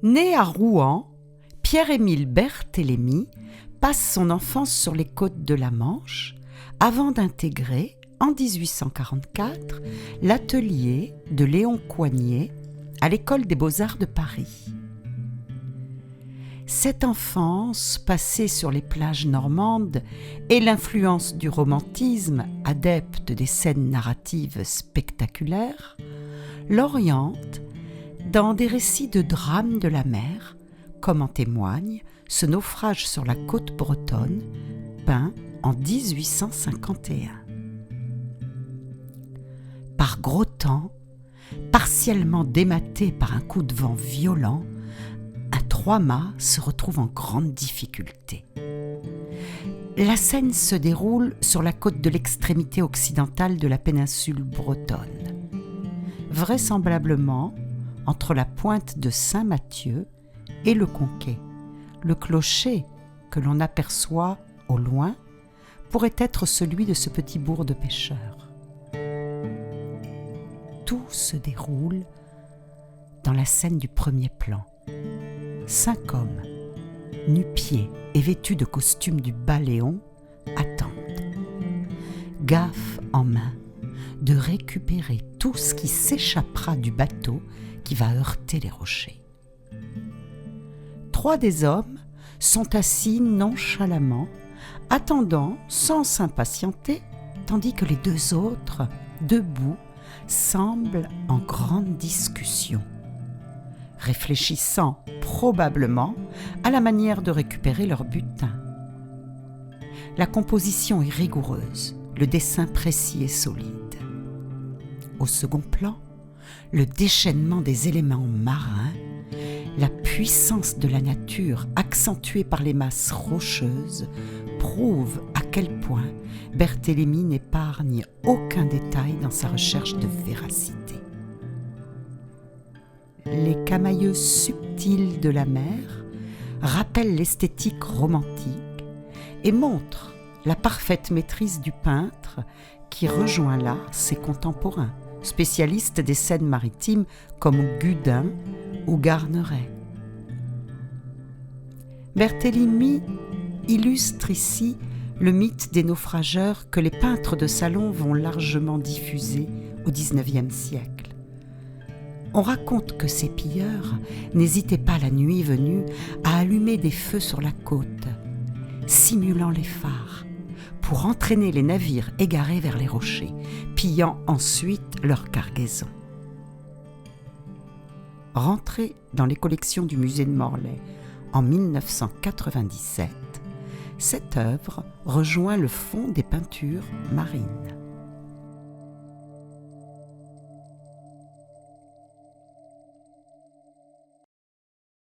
Né à Rouen, Pierre-Émile Barthélemy passe son enfance sur les côtes de la Manche avant d'intégrer, en 1844, l'atelier de Léon Coignet à l'École des Beaux-Arts de Paris. Cette enfance passée sur les plages normandes et l'influence du romantisme, adepte des scènes narratives spectaculaires, l'oriente dans des récits de drames de la mer, comme en témoigne ce naufrage sur la côte bretonne, peint en 1851. Par gros temps, partiellement dématé par un coup de vent violent, un 3-mâts se retrouve en grande difficulté. La scène se déroule sur la côte de l'extrémité occidentale de la péninsule bretonne, vraisemblablement entre la pointe de Saint-Mathieu et le Conquet. Le clocher que l'on aperçoit au loin pourrait être celui de ce petit bourg de pêcheurs. Tout se déroule dans la scène du premier plan. 5 hommes, nu-pieds et vêtus de costumes du bas Léon, attendent, gaffe en main, de récupérer tout ce qui s'échappera du bateau qui va heurter les rochers. 3 des hommes sont assis nonchalamment, attendant sans s'impatienter, tandis que les 2 autres, debout, semblent en grande discussion, réfléchissant probablement à la manière de récupérer leur butin. La composition est rigoureuse, le dessin précis et solide. Au second plan, le déchaînement des éléments marins, la puissance de la nature accentuée par les masses rocheuses prouvent à quel point Barthélemy n'épargne aucun détail dans sa recherche de véracité. Les camailleux subtils de la mer rappellent l'esthétique romantique et montrent la parfaite maîtrise du peintre qui rejoint là ses contemporains, spécialistes des scènes maritimes comme Gudin ou Garneret. Barthélemy illustre ici le mythe des naufrageurs que les peintres de salon vont largement diffuser au XIXe siècle. On raconte que ces pilleurs n'hésitaient pas la nuit venue à allumer des feux sur la côte, simulant les phares, pour entraîner les navires égarés vers les rochers, pillant ensuite leur cargaison. Rentrée dans les collections du musée de Morlaix en 1997, cette œuvre rejoint le fond des peintures marines.